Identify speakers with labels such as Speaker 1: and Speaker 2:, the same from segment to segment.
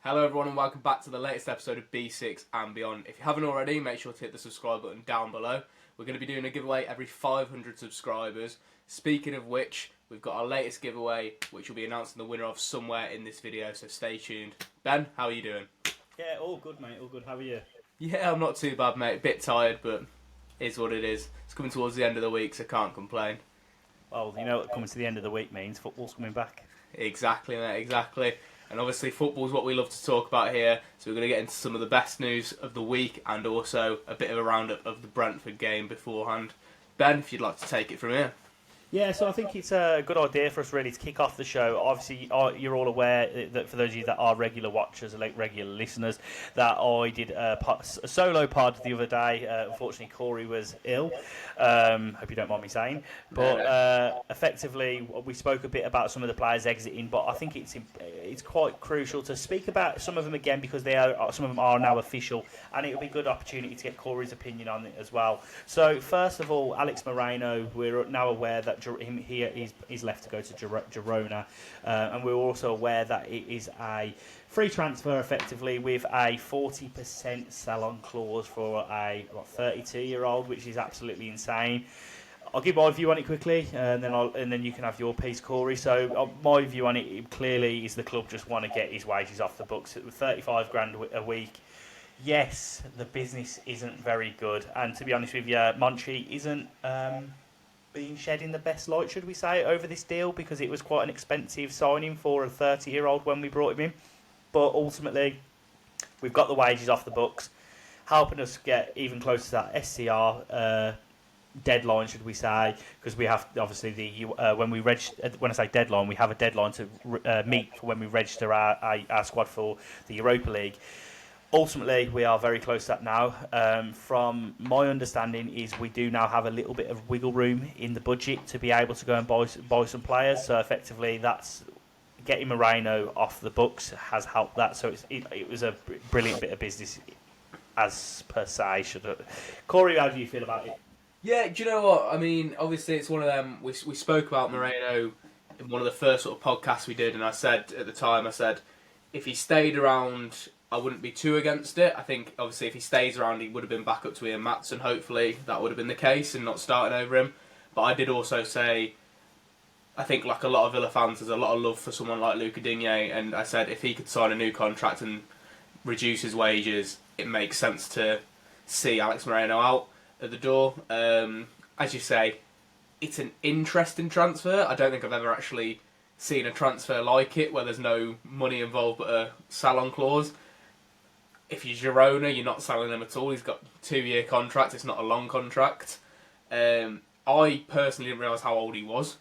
Speaker 1: Hello everyone and welcome back to the latest episode of B6 and Beyond. If you haven't already, make sure to hit the subscribe button down below. We're going to be doing a giveaway every 500 subscribers. Speaking of which, we've got our latest giveaway, which we'll be announcing the winner of somewhere in this video, so stay tuned. Ben, how are you doing?
Speaker 2: Yeah, all good, mate, all good. How are you?
Speaker 1: Yeah, I'm not too bad, mate. A bit tired, but it's what it is. It's coming towards the end of the week, so can't complain.
Speaker 2: Well, you know what coming to the end of the week means? Football's coming back.
Speaker 1: Exactly, mate, exactly. And obviously football's what we love to talk about here, so we're going to get into some of the best news of the week and also a bit of a roundup of the Brentford game beforehand. Ben, if you'd like to take it from here.
Speaker 2: Yeah, so I think it's a good idea for us really to kick off the show. Obviously, you're all aware that for those of you that are regular watchers, regular listeners, that I did a solo pod the other day. Unfortunately, Cory was ill. Hope you don't mind me saying. But effectively, we spoke a bit about some of the players exiting, but I think it's quite crucial to speak about some of them again because some of them are now official, and it'll be a good opportunity to get Cory's opinion on it as well. So, first of all, Alex Moreno, we're now aware that he's left to go to Girona, and we're also aware that it is a free transfer effectively with a 40% sell-on clause for a 32-year-old, which is absolutely insane. I'll give my view on it quickly, and then you can have your piece, Cory. So my view on it clearly is the club just want to get his wages off the books with 35 grand a week. Yes, the business isn't very good, and to be honest with you, Monchi isn't being shed in the best light, should we say, over this deal, because it was quite an expensive signing for a 30-year-old when we brought him in. But ultimately, we've got the wages off the books, helping us get even closer to that SCR deadline, should we say, because we have obviously when I say deadline, we have a deadline to meet for when we register our squad for the Europa League. Ultimately, we are very close to that now. From my understanding, is we do now have a little bit of wiggle room in the budget to be able to go and buy some players. So effectively, that's getting Moreno off the books has helped that. So it was a brilliant bit of business, as per se. Cory, how do you feel about it?
Speaker 1: Yeah, do you know what? I mean, obviously it's one of them, we spoke about Moreno in one of the first sort of podcasts we did, and I said at the time, if he stayed around, I wouldn't be too against it. I think, obviously, if he stays around, he would have been back up to Ian Maatsen. Hopefully, that would have been the case and not starting over him. But I did also say, I think, like a lot of Villa fans, there's a lot of love for someone like Luca Digne. And I said, if he could sign a new contract and reduce his wages, it makes sense to see Alex Moreno out at the door. As you say, it's an interesting transfer. I don't think I've ever actually seen a transfer like it, where there's no money involved but a sell-on clause. If you're Girona, you're not selling him at all. He's got a 2-year contract. It's not a long contract. I personally didn't realise how old he was.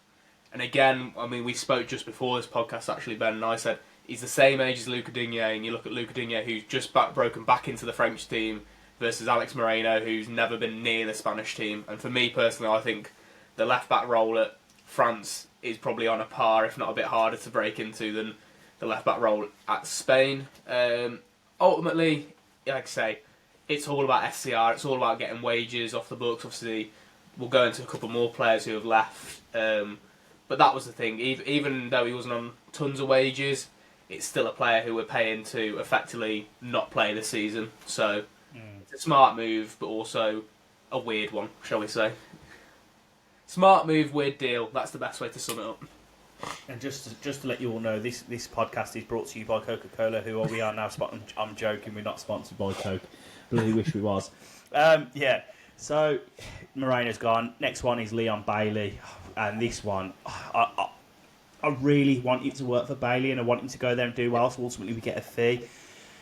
Speaker 1: And again, I mean, we spoke just before this podcast, actually, Ben and I said, he's the same age as Luca Digne, and you look at Luca Digne, who's just broken back into the French team, versus Alex Moreno, who's never been near the Spanish team. And for me personally, I think the left-back role at France is probably on a par, if not a bit harder to break into than the left-back role at Spain. Ultimately, like I say, it's all about SCR, it's all about getting wages off the books. Obviously, we'll go into a couple more players who have left. But that was the thing, even though he wasn't on tons of wages, it's still a player who we're paying to effectively not play this season. So it's a smart move, but also a weird one, shall we say. Smart move, weird deal. That's the best way to sum it up.
Speaker 2: And just to let you all know, this podcast is brought to you by Coca-Cola, who we are now sponsored. I'm joking, we're not sponsored by Coke. Bloody wish we was. Yeah, so Moreno's gone. Next one is Leon Bailey. And this one, I really want it to work for Bailey, and I want him to go there and do well, so ultimately we get a fee.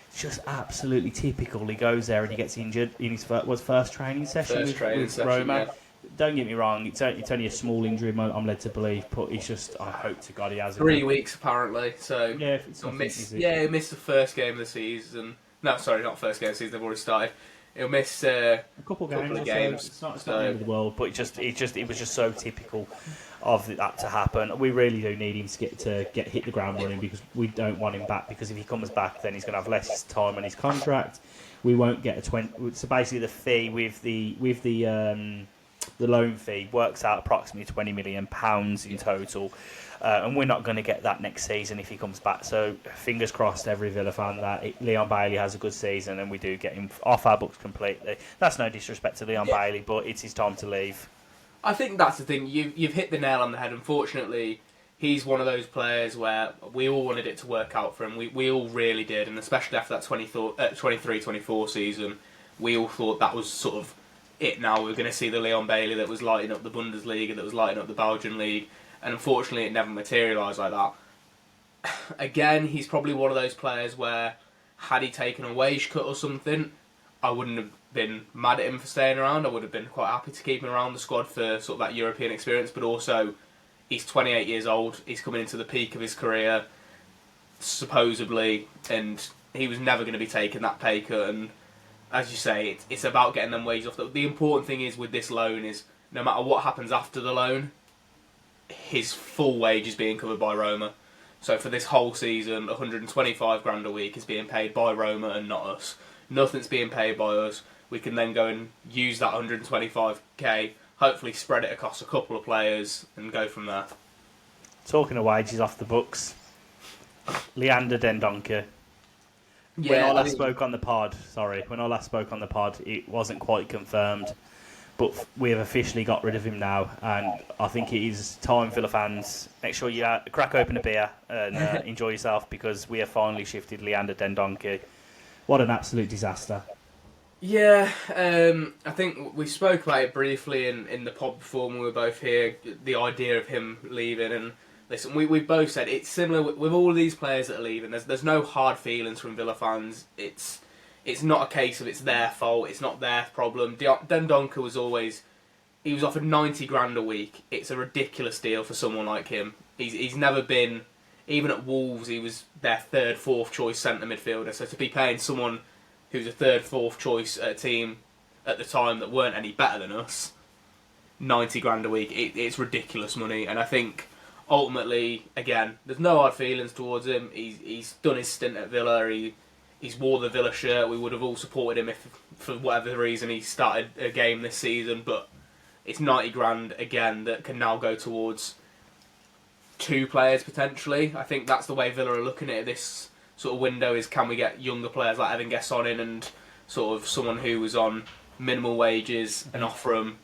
Speaker 2: It's just absolutely typical. He goes there and he gets injured in his first training session with Roma. Yeah. Don't get me wrong, it's only a small injury, I'm led to believe, but it's just, I hope to God he has
Speaker 1: 3 weeks apparently, so
Speaker 2: yeah,
Speaker 1: he missed the first game of the season. No, sorry, not first game of the season, they've already started. He'll miss a couple of games.
Speaker 2: It's not the end of the world, but it was just so typical of that to happen. We really do need him to hit the ground running, because we don't want him back, because if he comes back then he's going to have less time on his contract. We won't get a 20. So basically the fee with the the loan fee works out approximately £20 million in total. And we're not going to get that next season if he comes back. So fingers crossed, every Villa fan, that Leon Bailey has a good season and we do get him off our books completely. That's no disrespect to Leon Bailey, but it's his time to leave.
Speaker 1: I think that's the thing. You've hit the nail on the head. Unfortunately, he's one of those players where we all wanted it to work out for him. We all really did, and especially after that 23-24 season, we all thought that was sort of it. Now we're going to see the Leon Bailey that was lighting up the Bundesliga, that was lighting up the Belgian league, and unfortunately, it never materialised like that. Again, he's probably one of those players where, had he taken a wage cut or something, I wouldn't have been mad at him for staying around. I would have been quite happy to keep him around the squad for sort of that European experience, but also he's 28 years old, he's coming into the peak of his career, supposedly, and he was never going to be taking that pay cut, and as you say, it's about getting them wages off. The important thing is with this loan is, no matter what happens after the loan, his full wage is being covered by Roma. So for this whole season, 125 grand a week is being paid by Roma and not us. Nothing's being paid by us. We can then go and use that 125k, hopefully spread it across a couple of players and go from there.
Speaker 2: Talking of wages off the books, Leander Dendoncker.
Speaker 1: Yeah,
Speaker 2: when I last spoke on the pod, it wasn't quite confirmed, but we have officially got rid of him now, and I think it is time, Villa fans, make sure you crack open a beer and enjoy yourself, because we have finally shifted Leander Dendoncker. What an absolute disaster.
Speaker 1: Yeah, I think we spoke about it briefly in the pod before when we were both here, the idea of him leaving, and listen, we both said it's similar with all of these players that are leaving. There's no hard feelings from Villa fans. It's not a case of it's their fault, it's not their problem. Dendoncker was he was offered 90 grand a week. It's a ridiculous deal for someone like him. He's never been, even at Wolves, he was their third, fourth choice centre midfielder. So to be paying someone who's a third, fourth choice at a team at the time that weren't any better than us, 90 grand a week, it's ridiculous money. And I think ultimately, again, there's no hard feelings towards him. He's done his stint at Villa. He's wore the Villa shirt. We would have all supported him if, for whatever reason, he started a game this season. But it's 90 grand again that can now go towards two players potentially. I think that's the way Villa are looking at it. This sort of window is, can we get younger players like Evan Gesson in, and sort of someone who was on minimal wages, and offer them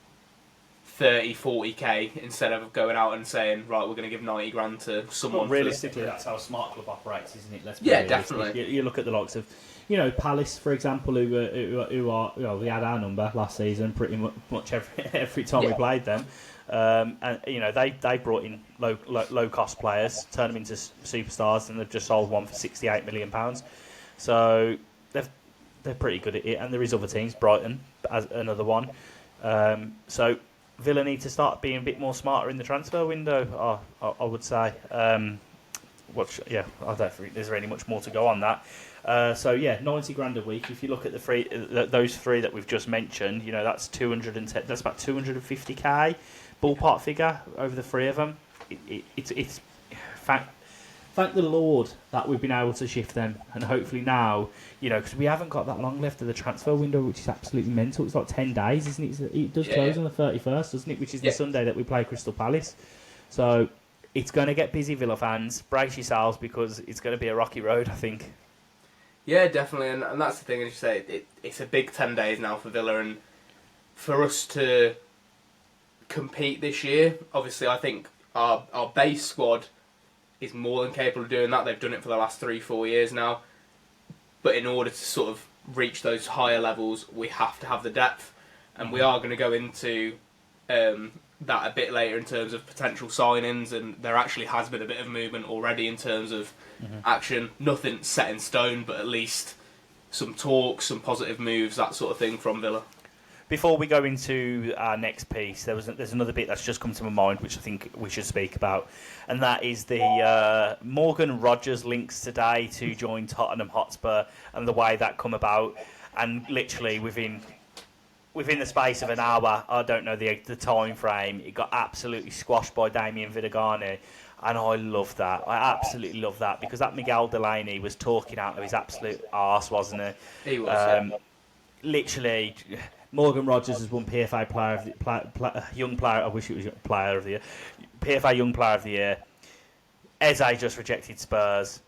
Speaker 1: 30, 40k instead of going out and saying, right, we're going to give 90 grand to someone.
Speaker 2: Well, realistically, that's how a smart club operates, isn't it? Let's be
Speaker 1: yeah,
Speaker 2: realistic.
Speaker 1: definitely.
Speaker 2: You look at the likes of, Palace, for example, who are, we had our number last season pretty much every time we played them. And they brought in low cost players, turned them into superstars, and they've just sold one for £68 million. So they're pretty good at it. And there is other teams, Brighton as another one. So Villa need to start being a bit more smarter in the transfer window, I would say. I don't think there's really much more to go on that. 90 grand a week. If you look at those three that we've just mentioned, that's 210. That's about 250k ballpark figure over the three of them. It's thank the Lord that we've been able to shift them, and hopefully now, because we haven't got that long left of the transfer window, which is absolutely mental. It's like 10 days, isn't it? It does close on the 31st, doesn't it? Which is the Sunday that we play Crystal Palace. So it's going to get busy, Villa fans. Brace yourselves, because it's going to be a rocky road, I think.
Speaker 1: Yeah, definitely, and that's the thing, as you say, it's a big 10 days now for Villa, and for us to compete this year, obviously I think our base squad is more than capable of doing that. They've done it for the last 3-4 years now, but in order to sort of reach those higher levels, we have to have the depth, and we are going to go into that a bit later in terms of potential signings, and there actually has been a bit of movement already in terms of action. Nothing set in stone, but at least some talk, some positive moves, that sort of thing from Villa.
Speaker 2: Before we go into our next piece, there's another bit that's just come to my mind, which I think we should speak about, and that is the Morgan Rogers links today to join Tottenham Hotspur, and the way that come about, and literally within the space of an hour, I don't know the time frame, it got absolutely squashed by Damien Vidagani, and I love that. I absolutely love that, because that Miguel Delaney was talking out of his absolute arse, wasn't he?
Speaker 1: He was,
Speaker 2: literally, Morgan Rogers has won PFA Player of the Young Player. I wish it was Player of the Year. PFA Young Player of the Year. Eze just rejected Spurs.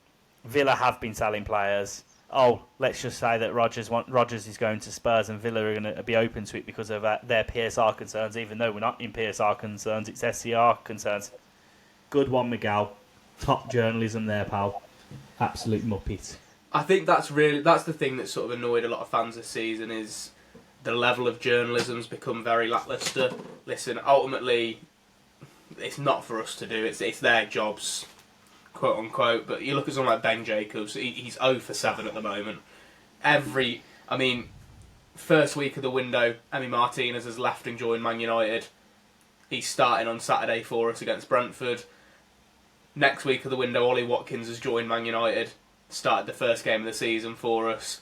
Speaker 2: Villa have been selling players. Oh, let's just say that Rogers is going to Spurs and Villa are going to be open to it because of their PSR concerns, even though we're not in PSR concerns, it's SCR concerns. Good one, Miguel. Top journalism there, pal. Absolute muppet.
Speaker 1: I think that's the thing that sort of annoyed a lot of fans this season is the level of journalism's become very lacklustre. Listen, ultimately, it's not for us to do. It's their jobs, quote unquote. But you look at someone like Ben Jacobs. He's 0 for 7 at the moment. First week of the window, Emi Martinez has left and joined Man United. He's starting on Saturday for us against Brentford. Next week of the window, Ollie Watkins has joined Man United. Started the first game of the season for us.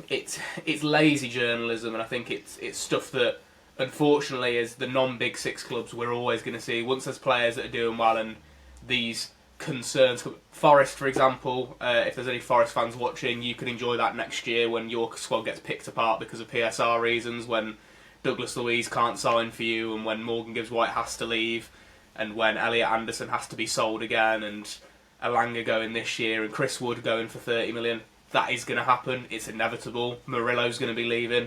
Speaker 1: It's lazy journalism, and I think it's stuff that, unfortunately, as the non-Big Six clubs, we're always going to see. Once there's players that are doing well and these concerns... Forest, for example, if there's any Forest fans watching, you can enjoy that next year when your squad gets picked apart because of PSR reasons, when Douglas Luiz can't sign for you, and when Morgan Gibbs-White has to leave, and when Elliot Anderson has to be sold again, and Elanga going this year, and Chris Wood going for 30 million. That is going to happen. It's inevitable. Murillo's going to be leaving.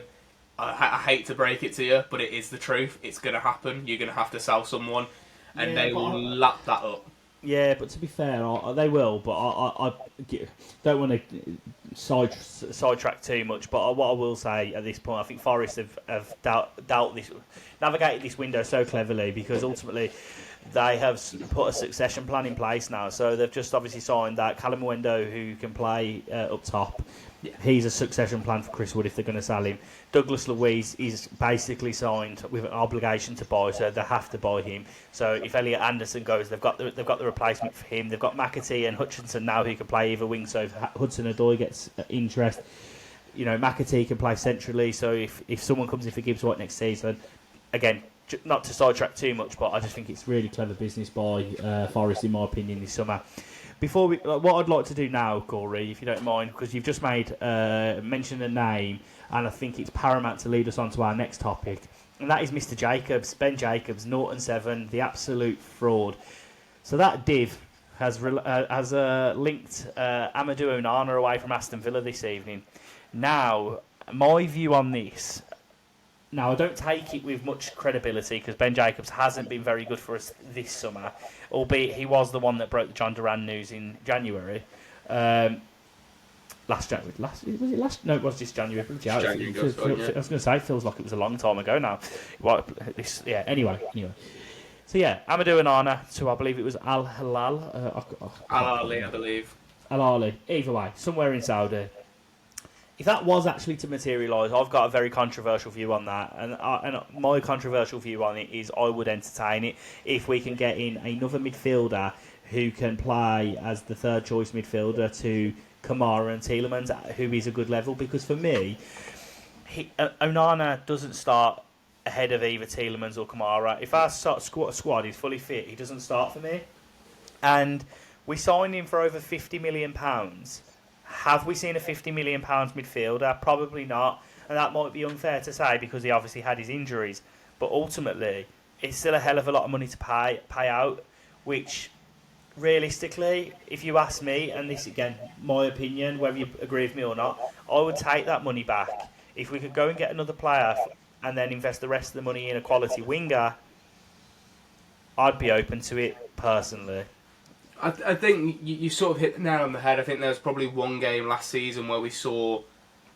Speaker 1: I hate to break it to you, but it is the truth. It's going to happen. You're going to have to sell someone, and they will lap that up.
Speaker 2: Yeah, but to be fair, they will. But I don't want to sidetrack too much. But what I will say at this point, I think Forest have navigated this window so cleverly, because ultimately they have put a succession plan in place now. So they've just obviously signed that Callum Wendo, who can play up top. Yeah. He's a succession plan for Chris Wood if they're going to sell him. Douglas Luiz is basically signed with an obligation to buy, so they have to buy him. So if Elliot Anderson goes, they've got the replacement for him. They've got McAtee and Hutchinson now, who can play either wing. So if Hudson-Odoi gets interest, McAtee can play centrally. So if someone comes in for Gibbs-White next season, again, not to sidetrack too much, but I just think it's really clever business by Forest, in my opinion, this summer. Before what I'd like to do now, Cory, if you don't mind, because you've just mentioned a name, and I think it's paramount to lead us on to our next topic, and that is Mr. Jacobs, Ben Jacobs, 0-7, the absolute fraud. So that div has linked Amadou Onana away from Aston Villa this evening. Now, my view on this. Now, I don't take it with much credibility because Ben Jacobs hasn't been very good for us this summer, albeit he was the one that broke the John Duran news in January. Was it last? No, it was this January. I was going to say, it feels like it was a long time ago now. Anyway. So, Amadou Onana to, I believe it was Al Hilal.
Speaker 1: Al Ahly, I believe.
Speaker 2: Al Ahly. Either way, somewhere in Saudi. If that was actually to materialise, I've got a very controversial view on that. And my controversial view on it is I would entertain it if we can get in another midfielder who can play as the third choice midfielder to Kamara and Tielemans, who is a good level. Because for me, Onana doesn't start ahead of either Tielemans or Kamara. If our squad is fully fit, he doesn't start for me. And we signed him for over £50 million. Have we seen a £50 million midfielder? Probably not. And that might be unfair to say because he obviously had his injuries. But ultimately, it's still a hell of a lot of money to pay out, which realistically, if you ask me, and this again, my opinion, whether you agree with me or not, I would take that money back. If we could go and get another player and then invest the rest of the money in a quality winger, I'd be open to it personally.
Speaker 1: I think you sort of hit the nail on the head. I think there was probably one game last season where we saw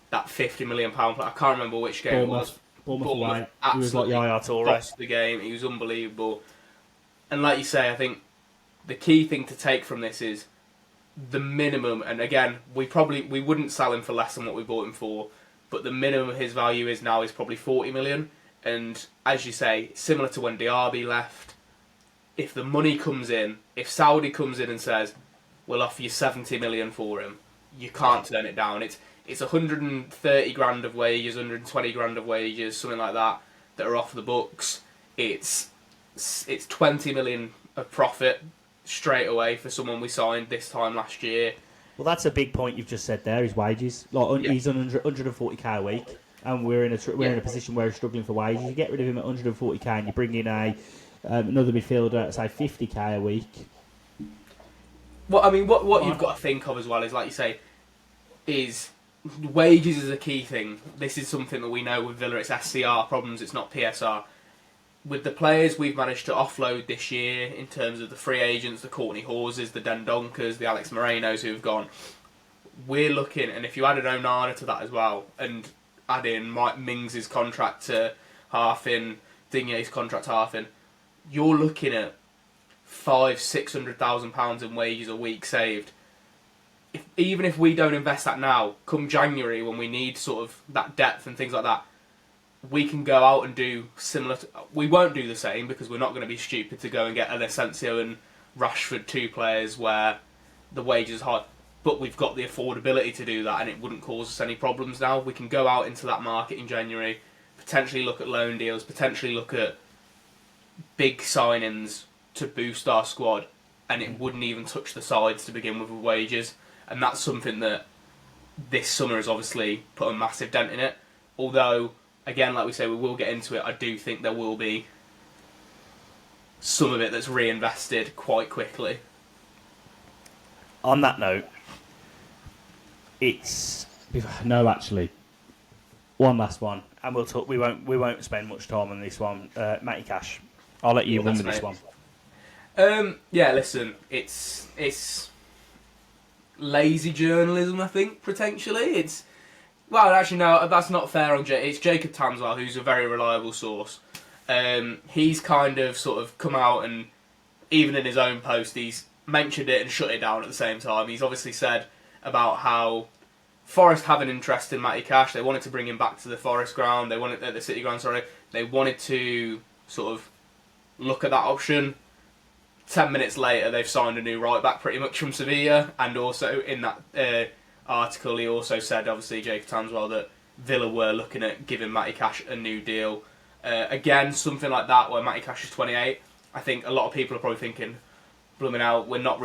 Speaker 1: that £50 million player. I can't remember which game it was.
Speaker 2: Bournemouth he was like Yaya Toure.
Speaker 1: Lost the game. He was unbelievable. And like you say, I think the key thing to take from this is the minimum. And again, we wouldn't sell him for less than what we bought him for. But the minimum of his value is probably 40 million. And as you say, similar to when Diaby left, if the money comes in, if Saudi comes in and says, we'll offer you 70 million for him, you can't turn it down. It's 130 grand of wages, 120 grand of wages, something like that are off the books. It's 20 million of profit straight away for someone we signed this time last year.
Speaker 2: Well, that's a big point you've just said there, his wages. He's on 140k a week. and we're in a position where we're struggling for wages. You get rid of him at 140k, and you bring in another midfielder at say 50k a week.
Speaker 1: Well, I mean, what you've got to think of as well is, like you say, is wages is a key thing. This is something that we know with Villa. It's SCR problems. It's not PSR. With the players we've managed to offload this year, in terms of the free agents, the Courtney Hawses, the Dendonkers, the Alex Morenos who've gone, we're looking, and if you added Onana to that as well, and add in Mike Mings' contract to half in, Digne's contract half in, you're looking at £500,000-600,000 in wages a week saved. Even if we don't invest that now, come January when we need sort of that depth and things like that, we can go out and do similar. We won't do the same because we're not going to be stupid to go and get an Asensio and Rashford, 2 players where the wages are high. But we've got the affordability to do that, and it wouldn't cause us any problems now. We can go out into that market in January, potentially look at loan deals, potentially look at big signings to boost our squad, and it wouldn't even touch the sides to begin with wages. And that's something that this summer has obviously put a massive dent in it. Although, again, like we say, we will get into it. I do think there will be some of it that's reinvested quite quickly.
Speaker 2: On that note, actually, one last one, and we'll talk. We won't spend much time on this one. Matty Cash, I'll let you run with this one.
Speaker 1: Listen, it's lazy journalism, I think, potentially. Actually, no, that's not fair on Jake. It's Jacob Tanswell, who's a very reliable source. He's kind of sort of come out and, even in his own post, he's mentioned it and shut it down at the same time. He's obviously said about how Forest have an interest in Matty Cash. They wanted to bring him back to the Forest ground. The City ground, sorry. They wanted to sort of look at that option. 10 minutes later, they've signed a new right back pretty much from Sevilla. And also in that article, he also said, obviously, Jacob Tanswell, that Villa were looking at giving Matty Cash a new deal. Again, something like that where Matty Cash is 28. I think a lot of people are probably thinking, blooming out, we're not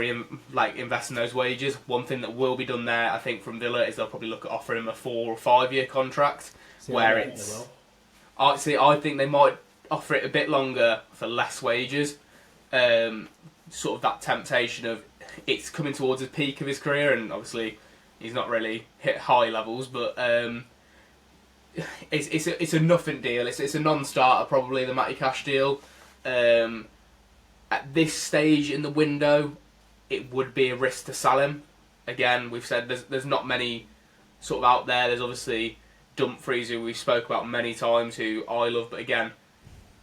Speaker 1: investing those wages. One thing that will be done there, I think, from Villa is they'll probably look at offering him a 4 or 5 year contract. I think they might offer it a bit longer for less wages. Sort of that temptation of it's coming towards the peak of his career, and obviously he's not really hit high levels, but it's a nothing deal. It's a non-starter probably, the Matty Cash deal. At this stage in the window, it would be a risk to sell him. Again, we've said there's not many sort of out there. There's obviously Dumfries, who we spoke about many times, who I love, but again,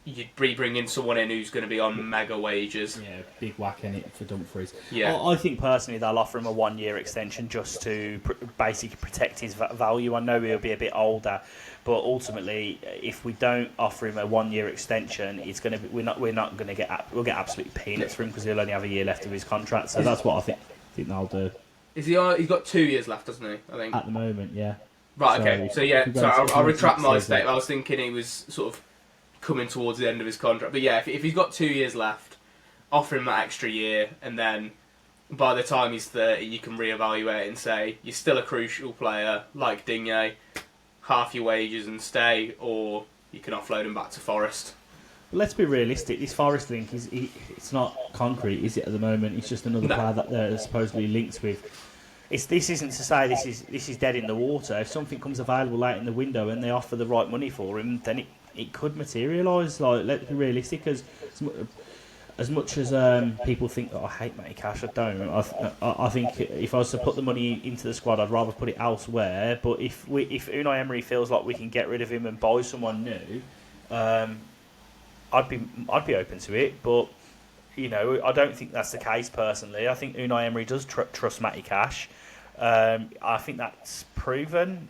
Speaker 1: you'd be bringing someone in who's going to be on mega wages.
Speaker 2: Yeah, big whack in it for Dumfries.
Speaker 1: Yeah.
Speaker 2: I think personally they'll offer him a 1 year extension just to basically protect his value. I know he'll be a bit older, but ultimately, if we don't offer him a 1 year extension, it's going to be, we'll get absolute peanuts for him because he'll only have a year left of his contract. So that's what I think they'll do.
Speaker 1: He's got 2 years left, doesn't he? I think
Speaker 2: at the moment, yeah.
Speaker 1: Right. Okay. So I'll retract my statement. I was thinking he was sort of coming towards the end of his contract. But yeah, if he's got 2 years left, offer him that extra year, and then by the time he's 30, you can reevaluate and say, you're still a crucial player, like Digne, half your wages and stay, or you can offload him back to Forest.
Speaker 2: Let's be realistic, this Forest link, it's not concrete, is it, at the moment? It's just another player that they're supposedly linked with. This isn't to say this is dead in the water. If something comes available late in the window and they offer the right money for him, then it could materialise. Like, let's be realistic. As much as people think that I hate Matty Cash, I don't. I think if I was to put the money into the squad, I'd rather put it elsewhere. But if Unai Emery feels like we can get rid of him and buy someone new, I'd be open to it. But I don't think that's the case personally. I think Unai Emery does trust Matty Cash. I think that's proven.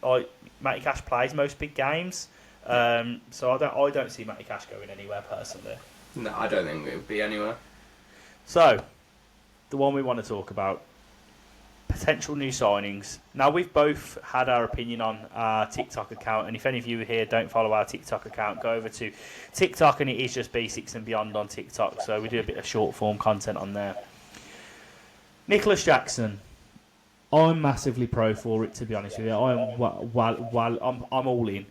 Speaker 2: Matty Cash plays most big games. So I don't see Matty Cash going anywhere personally.
Speaker 1: No, I don't think it would be anywhere.
Speaker 2: So, the one we want to talk about, potential new signings. Now, we've both had our opinion on our TikTok account, and if any of you here don't follow our TikTok account, go over to TikTok, and it is just B6 and Beyond on TikTok, so we do a bit of short form content on there. Nicholas Jackson. I'm massively pro for it, to be honest with you. I'm all in.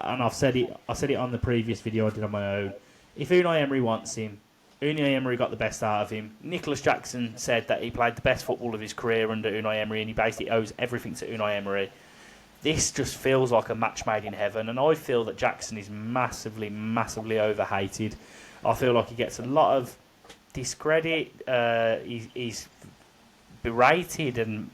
Speaker 2: and I've said it. I said it on the previous video I did on my own. If Unai Emery wants him, Unai Emery got the best out of him. Nicholas Jackson said that he played the best football of his career under Unai Emery, and he basically owes everything to Unai Emery. This just feels like a match made in heaven, and I feel that Jackson is massively, massively overhated. I feel like he gets a lot of discredit. He's berated and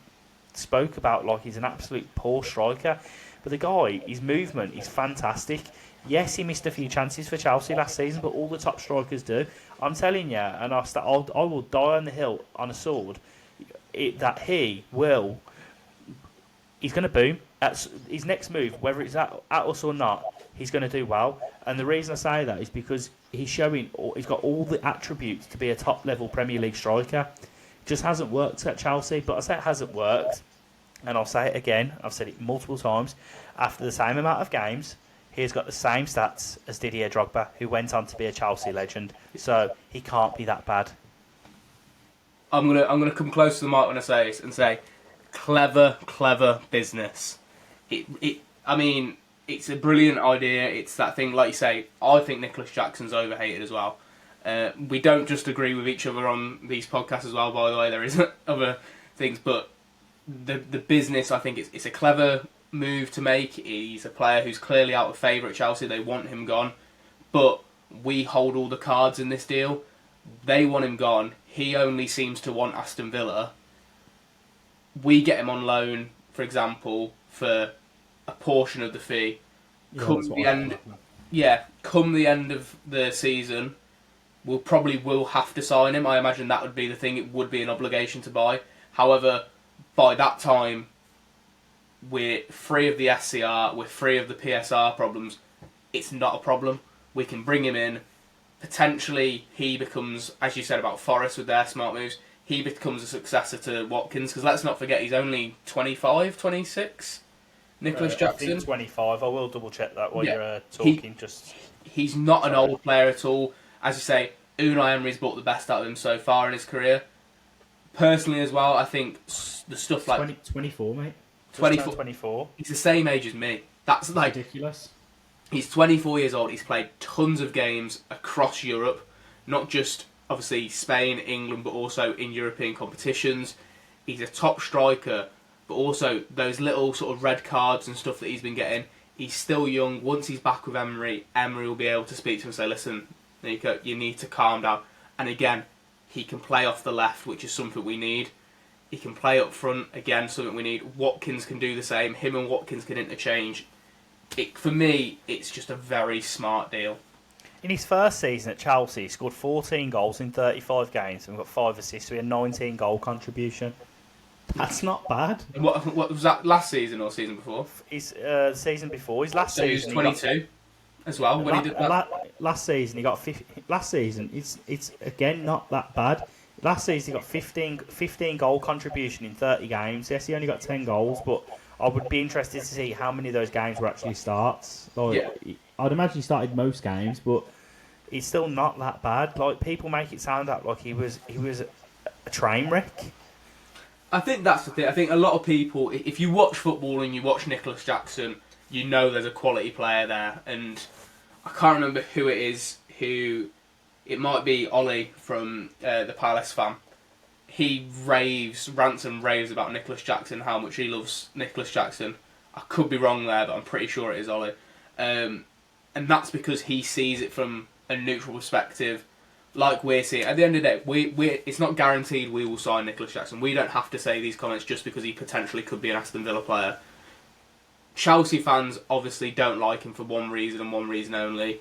Speaker 2: spoke about like he's an absolute poor striker. But the guy, his movement is fantastic. Yes, he missed a few chances for Chelsea last season, but all the top strikers do. I'm telling you, and I will die on the hill on a sword, that he's going to boom. His next move, whether it's at us or not, he's going to do well. And the reason I say that is because he's got all the attributes to be a top-level Premier League striker. Just hasn't worked at Chelsea, but I say it hasn't worked, and I'll say it again, I've said it multiple times, after the same amount of games, he's got the same stats as Didier Drogba, who went on to be a Chelsea legend, so he can't be that bad.
Speaker 1: I'm gonna come close to the mic when I say this and say, clever business. I mean, it's a brilliant idea. It's that thing, like you say. I think Nicholas Jackson's overhated as well. We don't just agree with each other on these podcasts as well. By the way, there is other things, but the business, I think it's a clever move to make. He's a player who's clearly out of favour at Chelsea. They want him gone, but we hold all the cards in this deal. They want him gone. He only seems to want Aston Villa. We get him on loan, for example, for a portion of the fee. Come the end of the season, we'll probably will have to sign him. I imagine that would be the thing. It would be an obligation to buy. However, by that time, we're free of the SCR, we're free of the PSR problems. It's not a problem. We can bring him in. Potentially, he becomes, as you said about Forest with their smart moves, he becomes a successor to Watkins, because let's not forget he's only 25, 26. Nicholas Jackson.
Speaker 2: I think 25. I will double check that while you're talking.
Speaker 1: He's not an old player at all. As you say, Unai Emery's brought the best out of him so far in his career. Personally as well, I think the stuff like...
Speaker 2: 24, mate.
Speaker 1: 24. He's the same age as me. That's like
Speaker 2: ridiculous.
Speaker 1: He's 24 years old. He's played tons of games across Europe, not just obviously Spain, England, but also in European competitions. He's a top striker, but also those little sort of red cards and stuff that he's been getting. He's still young. Once he's back with Emery, Emery will be able to speak to him and say, listen, Nico, you need to calm down. And again, he can play off the left, which is something we need. He can play up front, again, something we need. Watkins can do the same. Him and Watkins can interchange. For me, it's just a very smart deal.
Speaker 2: In his first season at Chelsea, he scored 14 goals in 35 games and got 5 assists, so he had a 19 goal contribution. That's not bad.
Speaker 1: What was that, last season or season before?
Speaker 2: His season before. His last season,
Speaker 1: he was 22 as well when he did that.
Speaker 2: Last season, he got 50. Last season, it's again not that bad. Last season, he got 15 goal contribution in 30 games. Yes, he only got 10 goals, but I would be interested to see how many of those games were actually starts. I'd imagine he started most games, but it's still not that bad. Like, people make it sound like he was a train wreck.
Speaker 1: I think that's the thing. I think a lot of people, if you watch football and you watch Nicholas Jackson, you know there's a quality player there. And I can't remember who it is it might be Ollie from the Palace fan. He rants and raves about Nicholas Jackson, how much he loves Nicholas Jackson. I could be wrong there, but I'm pretty sure it is Ollie. And that's because he sees it from a neutral perspective, like we're seeing. At the end of the day, it's not guaranteed we will sign Nicholas Jackson. We don't have to say these comments just because he potentially could be an Aston Villa player. Chelsea fans obviously don't like him for one reason and one reason only.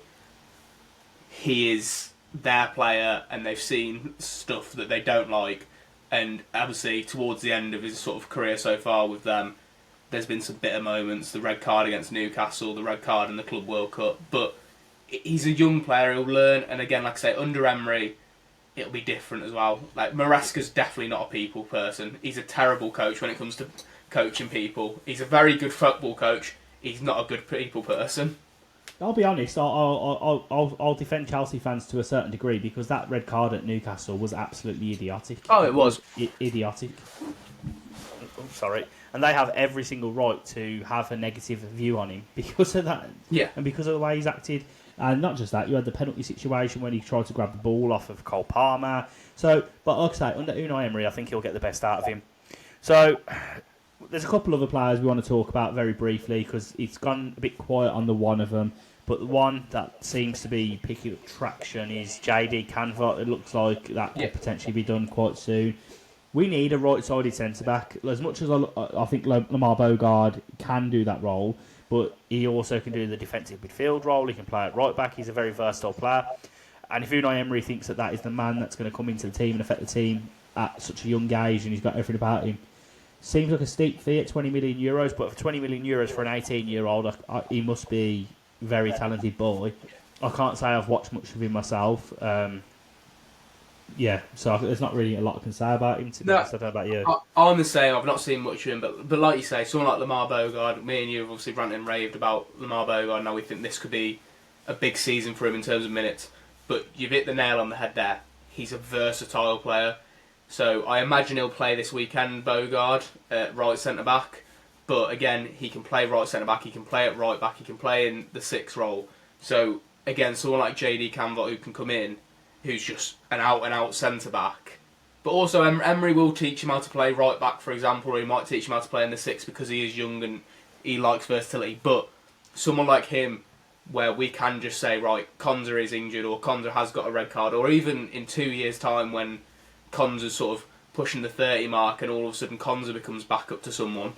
Speaker 1: He is their player, and they've seen stuff that they don't like. And obviously, towards the end of his sort of career so far with them, there's been some bitter moments. The red card against Newcastle, the red card in the Club World Cup. But he's a young player, he'll learn. And again, like I say, under Emery, it'll be different as well. Like, Maresca's definitely not a people person. He's a terrible coach when it comes to coaching people. He's a very good football coach. He's not a good people person.
Speaker 2: I'll be honest. I'll defend Chelsea fans to a certain degree because that red card at Newcastle was absolutely idiotic.
Speaker 1: Oh, it was
Speaker 2: idiotic. Oh, sorry. and they have every single right to have a negative view on him because of that, and because of the way he's acted. And not just that, you had the penalty situation when he tried to grab the ball off of Cole Palmer. So, but like I say, under Unai Emery, I think he'll get the best out of him. So, there's a couple of other players we want to talk about very briefly because it's gone a bit quiet on the one of them. But the one that seems to be picking up traction is JD Canva. It looks like that could potentially be done quite soon. We need a right-sided centre-back. As much as I think Lamar Bogard can do that role, but he also can do the defensive midfield role. He can play at right-back. He's a very versatile player. And if Unai Emery thinks that is the man that's going to come into the team and affect the team at such a young age and he's got everything about him, seems like a steep fee at €20 million. But for €20 million for an 18-year-old, he must be very talented boy. I can't say I've watched much of him myself. So there's not really a lot I can say about him. To be honest, I don't know about you.
Speaker 1: I'm the same. I've not seen much of him, but like you say, someone like Lamar Bogard, me and you have obviously ranted and raved about Lamar Bogard. Now we think this could be a big season for him in terms of minutes. But you've hit the nail on the head there. He's a versatile player. So I imagine he'll play this weekend, Bogard, at right centre-back. But again, he can play right centre-back, he can play at right-back, he can play in the 6 role. So again, someone like JD Canva who can come in, who's just an out-and-out centre-back. But also Emery will teach him how to play right-back, for example, or he might teach him how to play in the 6 because he is young and he likes versatility. But someone like him, where we can just say, right, Konza is injured or Konza has got a red card, or even in 2 years' time when Konza's sort of pushing the 30 mark and all of a sudden Konza becomes back up to someone,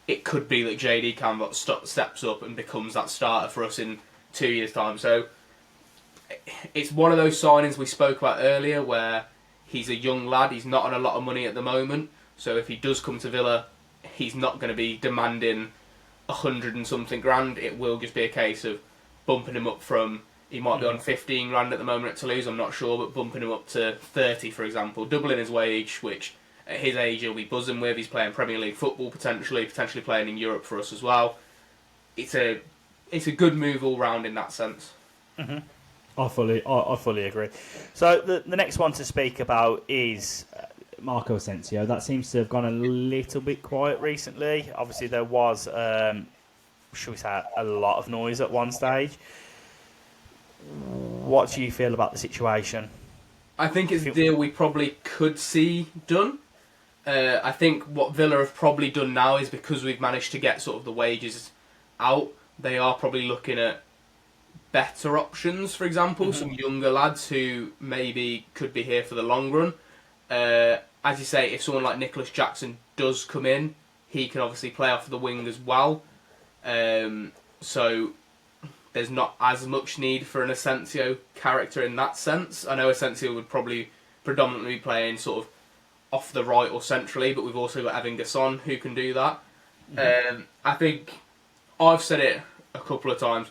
Speaker 1: it could be that JD Canva steps up and becomes that starter for us in 2 years' time. So it's one of those signings we spoke about earlier where he's a young lad, he's not on a lot of money at the moment, so if he does come to Villa, he's not going to be demanding 100 and something grand. It will just be a case of bumping him up from, he might be on 15 grand at the moment at Toulouse, I'm not sure, but bumping him up to 30, for example, doubling his wage, which at his age he'll be buzzing with. He's playing Premier League football potentially playing in Europe for us as well. It's a good move all round in that sense.
Speaker 2: Mm-hmm. I fully agree. So the next one to speak about is Marco Asensio. That seems to have gone a little bit quiet recently. Obviously there was, should we say, a lot of noise at one stage. What do you feel about the situation?
Speaker 1: I think it's a deal we probably could see done. I think what Villa have probably done now is because we've managed to get sort of the wages out, they are probably looking at better options, for example, some younger lads who maybe could be here for the long run. As you say, if someone like Nicholas Jackson does come in, he can obviously play off the wing as well. So there's not as much need for an Asensio character in that sense. I know Asensio would probably predominantly be playing sort of off the right or centrally, but we've also got Evan Gasson who can do that. I think I've said it a couple of times.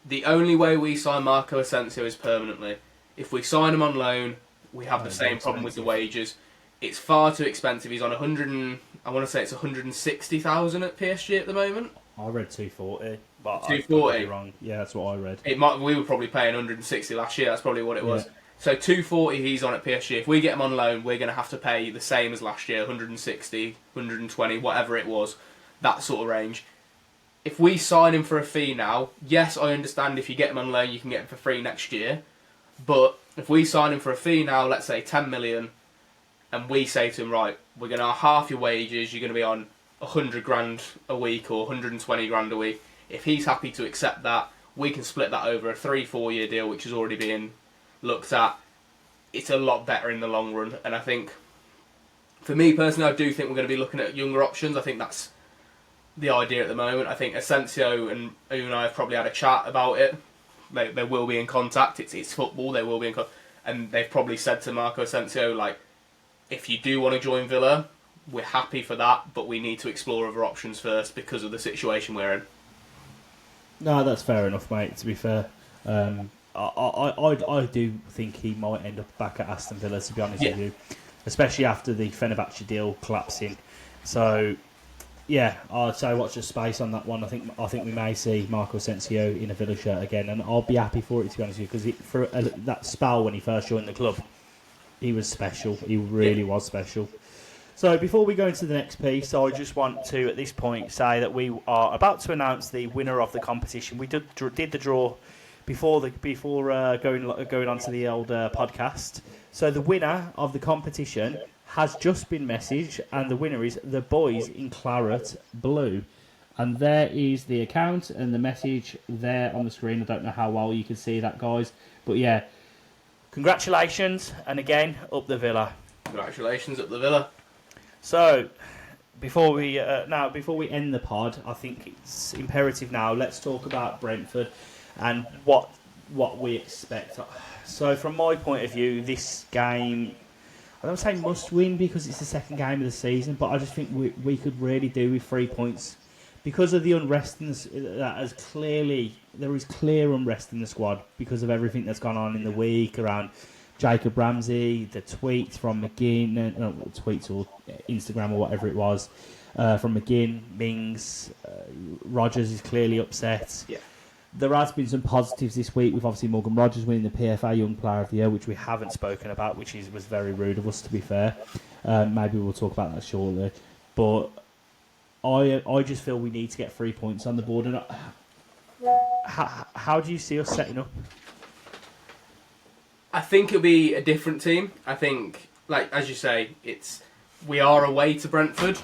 Speaker 1: The only way we sign Marco Asensio is permanently. If we sign him on loan, we have the same problem with the wages. It's far too expensive. He's on 160,000 at PSG at the moment.
Speaker 2: I read 240, but
Speaker 1: 240.
Speaker 2: I could be wrong. Yeah, that's what I read.
Speaker 1: We were probably paying 160 last year. That's probably what it was.
Speaker 2: Yeah.
Speaker 1: So 240 he's on at PSG. If we get him on loan, we're going to have to pay the same as last year, 160, 120, whatever it was, that sort of range. If we sign him for a fee now, yes, I understand if you get him on loan, you can get him for free next year. But if we sign him for a fee now, let's say 10 million, and we say to him, right, we're going to half your wages, you're going to be on 100 grand a week or 120 grand a week. If he's happy to accept that, we can split that over a 3-4 year deal, which is already being looked at. It's a lot better in the long run. And I think, for me personally, I do think we're going to be looking at younger options. I think that's the idea at the moment. I think Asensio and Unai have probably had a chat about it. They will be in contact. It's football. They will be in contact. And they've probably said to Marco Asensio, like, if you do want to join Villa, we're happy for that, but we need to explore other options first because of the situation we're in.
Speaker 2: No, that's fair enough, mate, to be fair. I do think he might end up back at Aston Villa, to be honest with you. Especially after the Fenerbahce deal collapsing. So, yeah, I'd say watch the space on that one. I think we may see Marco Asensio in a Villa shirt again, and I'll be happy for it, to be honest with you, because for that spell when he first joined the club, he was special. He really was special. So before we go into the next piece, I just want to, at this point, say that we are about to announce the winner of the competition. We did the draw before going on to the old podcast. So the winner of the competition has just been messaged, and the winner is the boys in claret blue. And there is the account and the message there on the screen. I don't know how well you can see that, guys, but yeah, congratulations, and again, up the Villa.
Speaker 1: Congratulations, up the Villa.
Speaker 2: So, before we end the pod, I think it's imperative now. Let's talk about Brentford and what we expect. So, from my point of view, this game, I don't say must win because it's the second game of the season, but I just think we could really do with 3 points because of the unrest there is clear unrest in the squad because of everything that's gone on in the week around Jacob Ramsey, the tweets from McGinn, tweets or Instagram or whatever it was, from McGinn, Mings, Rogers is clearly upset.
Speaker 1: Yeah.
Speaker 2: There has been some positives this week with obviously Morgan Rogers winning the PFA Young Player of the Year, which we haven't spoken about, which was very rude of us, to be fair. Maybe we'll talk about that shortly. But I just feel we need to get 3 points on the board. And how do you see us setting up?
Speaker 1: I think it'll be a different team. I think, like as you say, we are away to Brentford,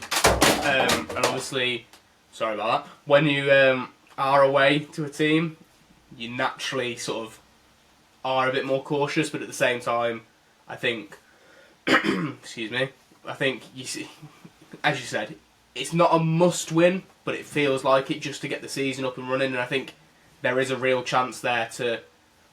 Speaker 1: and obviously, sorry about that. When you are away to a team, you naturally sort of are a bit more cautious, but at the same time, I think, excuse me, I think you see, as you said, it's not a must-win, but it feels like it just to get the season up and running, and I think there is a real chance there to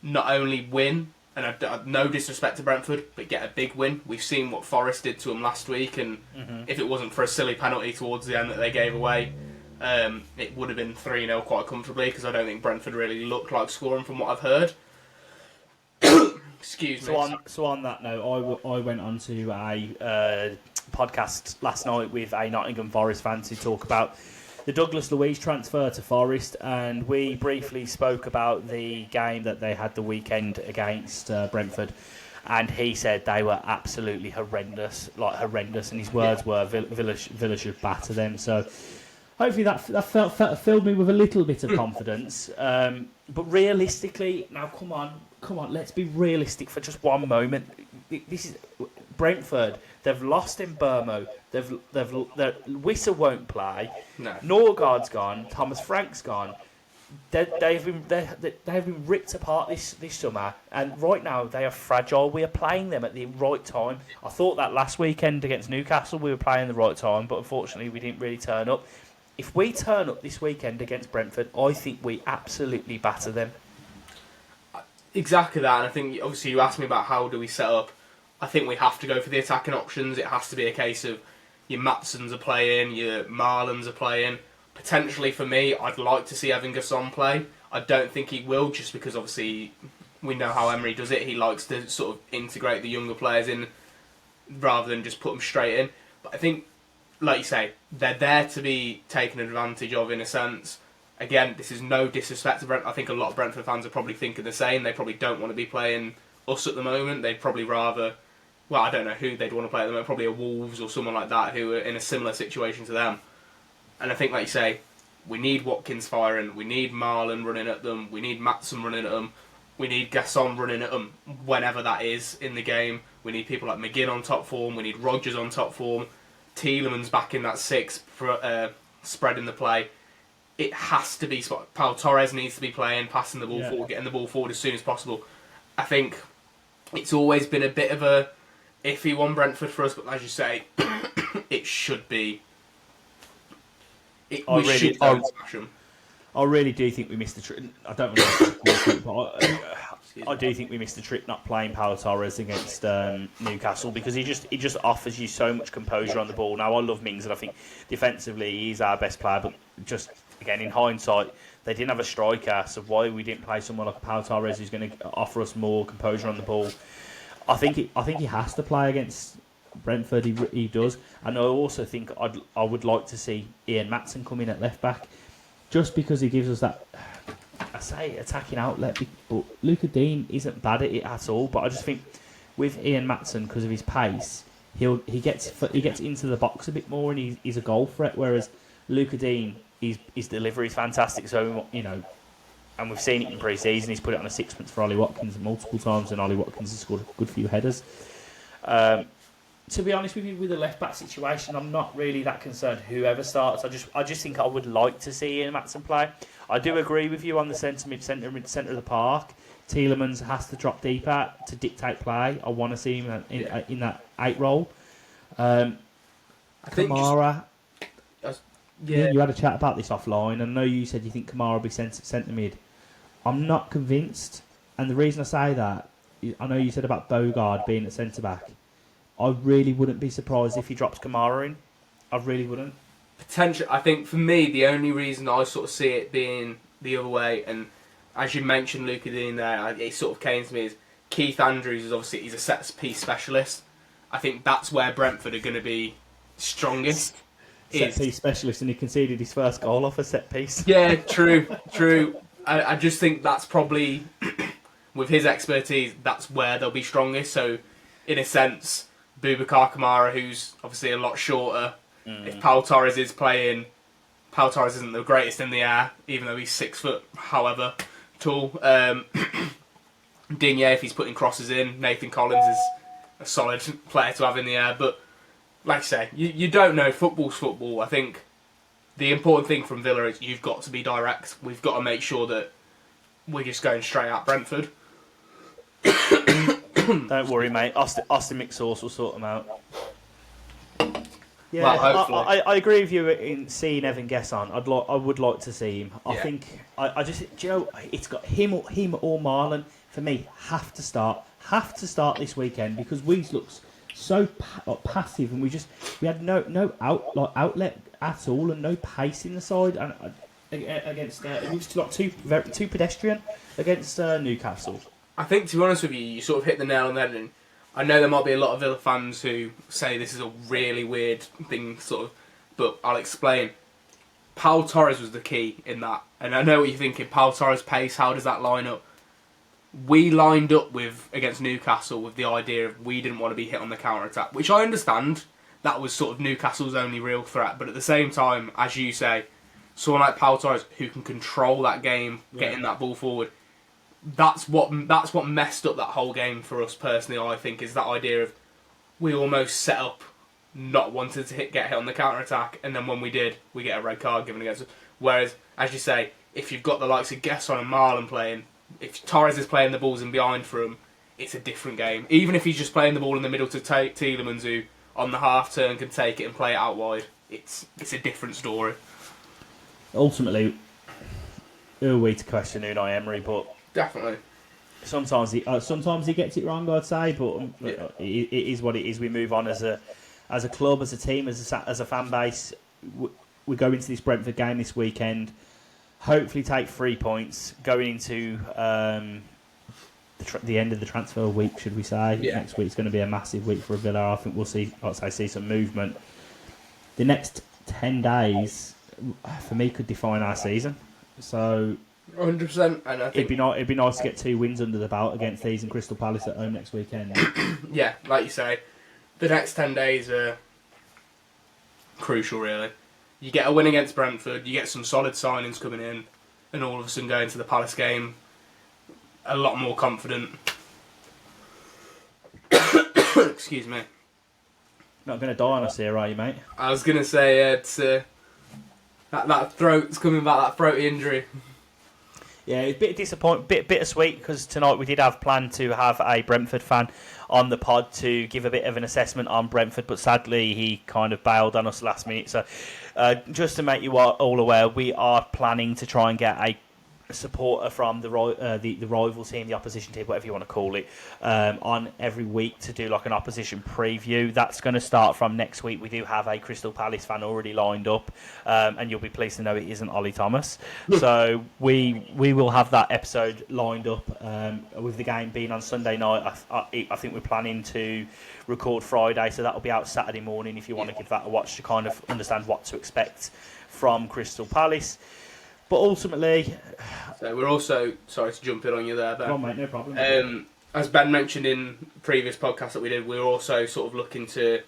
Speaker 1: not only win. And I've no disrespect to Brentford, but get a big win. We've seen what Forest did to them last week, and if it wasn't for a silly penalty towards the end that they gave away, it would have been 3-0 quite comfortably, because I don't think Brentford really looked like scoring from what I've heard. Excuse me.
Speaker 2: So on that note, I went on to a podcast last night with a Nottingham Forest fan to talk about the Douglas Luiz transfer to Forest, and we briefly spoke about the game that they had the weekend against Brentford, and he said they were absolutely horrendous, and his words were Villa should batter them. So hopefully that filled me with a little bit of confidence. But realistically, now come on, let's be realistic for just one moment. This is Brentford. They've lost in Burmo. Wissa won't play.
Speaker 1: No.
Speaker 2: Norgard's gone. Thomas Frank's gone. They've been ripped apart this summer, and right now they are fragile. We are playing them at the right time. I thought that last weekend against Newcastle we were playing the right time, but unfortunately we didn't really turn up. If we turn up this weekend against Brentford, I think we absolutely batter them.
Speaker 1: Exactly that, and I think obviously you asked me about how do we set up. I think we have to go for the attacking options. It has to be a case of your Matsons are playing, your Marlons are playing. Potentially for me, I'd like to see Evan Gasson play. I don't think he will, just because obviously we know how Emery does it. He likes to sort of integrate the younger players in rather than just put them straight in. But I think, like you say, they're there to be taken advantage of in a sense. Again, this is no disrespect to Brentford. I think a lot of Brentford fans are probably thinking the same. They probably don't want to be playing us at the moment. They'd probably rather... Well, I don't know who they'd want to play at the moment. Probably a Wolves or someone like that who are in a similar situation to them. And I think, like you say, we need Watkins firing. We need Marlon running at them. We need Matson running at them. We need Gasson running at them whenever that is in the game. We need people like McGinn on top form. We need Rogers on top form. Tielemans back in that six, spreading the play. It has to be... Pau Torres needs to be playing, passing the ball forward, getting the ball forward as soon as possible. I think it's always been a bit of a iffy one, Brentford, for us, but as you say, it should be. I
Speaker 2: really do think we missed the trick. I don't know, but I do think we missed the trick not playing Pau Torres against Newcastle, because he just offers you so much composure on the ball. Now I love Mings, and I think defensively he's our best player, but just again in hindsight they didn't have a striker, so why we didn't play someone like Pau Torres who's going to offer us more composure on the ball. I think he has to play against Brentford. He does, and I also think I would like to see Ian Matson come in at left back, just because he gives us that, I say, attacking outlet. But Luca Dean isn't bad at it at all. But I just think with Ian Matson, because of his pace, he gets into the box a bit more, and he's a goal threat. Whereas Luca Dean, his delivery is fantastic. So and we've seen it in pre-season. He's put it on a sixpence for Ollie Watkins multiple times, and Ollie Watkins has scored a good few headers. To be honest with you, with the left back situation, I'm not really that concerned whoever starts. I just think I would like to see Ian Matson play. I do agree with you on the centre of the park. Tielemans has to drop deeper to dictate play. I want to see him in that 8 role. Kamara. You had a chat about this offline. I know you said you think Kamara will be centre mid. I'm not convinced, and the reason I say that, I know you said about Bogard being at centre back. I really wouldn't be surprised if he drops Kamara in. I really wouldn't.
Speaker 1: Potential. I think for me, the only reason I sort of see it being the other way, and as you mentioned, Luca Dean there, it sort of came to me is Keith Andrews is obviously he's a set piece specialist. I think that's where Brentford are going to be strongest.
Speaker 2: Set piece specialist, and he conceded his first goal off a set piece.
Speaker 1: Yeah, true. I just think that's probably, with his expertise, that's where they'll be strongest. So, in a sense, Boubacar Kamara, who's obviously a lot shorter, if Pau Torres is playing, Pau Torres isn't the greatest in the air, even though he's 6 foot, however tall. Digne, if he's putting crosses in, Nathan Collins is a solid player to have in the air. But, like I say, you don't know. Football's football. I think the important thing from Villa is you've got to be direct. We've got to make sure that we're just going straight at Brentford.
Speaker 2: Don't worry, mate. Austin McSauce will sort them out. Yeah, well, hopefully. I agree with you in seeing Evan Guess on. I would like to see him. I think I just, do you know, it's got him or Marlon for me have to start this weekend, because Weeds looks so passive, and we had no outlet at all, and no pace in the side, and against it was like too pedestrian against Newcastle.
Speaker 1: I think, to be honest with you, you sort of hit the nail on the head, and I know there might be a lot of Villa fans who say this is a really weird thing, sort of, but I'll explain. Pau Torres was the key in that, and I know what you're thinking. Pau Torres' pace, how does that line up? We lined up against Newcastle with the idea of we didn't want to be hit on the counter-attack, which I understand. That was sort of Newcastle's only real threat, but at the same time, as you say, someone like Pau Torres who can control that game, getting that ball forward, that's what messed up that whole game for us personally. I think is that idea of we almost set up not wanting to get hit on the counter attack, and then when we did, we get a red card given against us. Whereas, as you say, if you've got the likes of Gesson and Marlon playing, if Torres is playing the balls in behind for him, it's a different game. Even if he's just playing the ball in the middle to Tielemans, who on the half turn can take it and play it out wide, it's a different story.
Speaker 2: Ultimately, who are we to question Unai Emery? But
Speaker 1: definitely.
Speaker 2: Sometimes he gets it wrong, I'd say, but it is what it is. We move on as a club, as a team, as a fan base. We go into this Brentford game this weekend, hopefully take 3 points, going into the end of the transfer week, should we say. Next week's going to be a massive week for Villa. I think we'll see some movement. The next 10 days, for me, could define our season. So
Speaker 1: 100%, and I think
Speaker 2: it'd be nice to get 2 wins under the belt against these and Crystal Palace at home next weekend.
Speaker 1: Yeah, like you say, the next 10 days are crucial, really. You get a win against Brentford, you get some solid signings coming in, and all of a sudden go into the Palace game a lot more confident. Excuse me.
Speaker 2: Not going to die on us here, are you, mate?
Speaker 1: I was going to say it's that throat's coming back, that throaty injury.
Speaker 2: Yeah, it's a bit disappointing, bittersweet, because tonight we did have planned to have a Brentford fan on the pod to give a bit of an assessment on Brentford, but sadly he kind of bailed on us last minute. So just to make you all aware, we are planning to try and get a supporter from the rival team, the opposition team, whatever you want to call it, on every week to do like an opposition preview. That's going to start from next week. We do have a Crystal Palace fan already lined up, and you'll be pleased to know it isn't Ollie Thomas. So we will have that episode lined up, with the game being on Sunday night. I think we're planning to record Friday, so that'll be out Saturday morning if you want to give that a watch to kind of understand what to expect from Crystal Palace. But ultimately,
Speaker 1: so we're also sorry to jump in on you there, Ben.
Speaker 2: Oh, mate, no problem.
Speaker 1: as Ben mentioned in previous podcasts that we did, we're also sort of looking to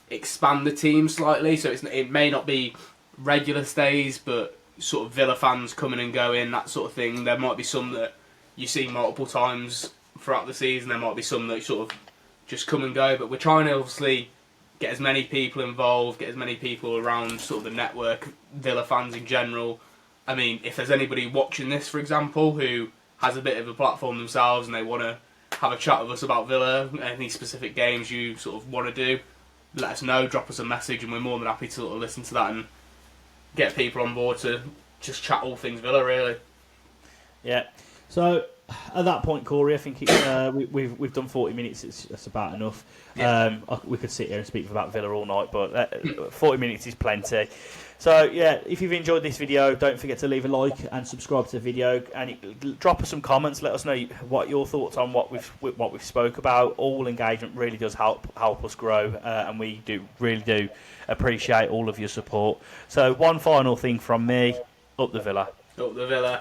Speaker 1: expand the team slightly. So it may not be regular stays, but sort of Villa fans coming and going, that sort of thing. There might be some that you see multiple times throughout the season. There might be some that sort of just come and go. But we're trying to obviously get as many people involved, get as many people around sort of the network, Villa fans in general. I mean, if there's anybody watching this, for example, who has a bit of a platform themselves and they want to have a chat with us about Villa, any specific games you sort of want to do, let us know, drop us a message, and we're more than happy to sort of listen to that and get people on board to just chat all things Villa, really.
Speaker 2: Yeah. So at that point, Cory, I think it's, we've done 40 minutes. That's about enough.
Speaker 1: Yeah.
Speaker 2: We could sit here and speak about Villa all night, but 40 minutes is plenty. So yeah, if you've enjoyed this video, don't forget to leave a like and subscribe to the video, and drop us some comments. Let us know what your thoughts on what we've spoke about. All engagement really does help us grow, and we really do appreciate all of your support. So one final thing from me: up the Villa.
Speaker 1: Up the Villa.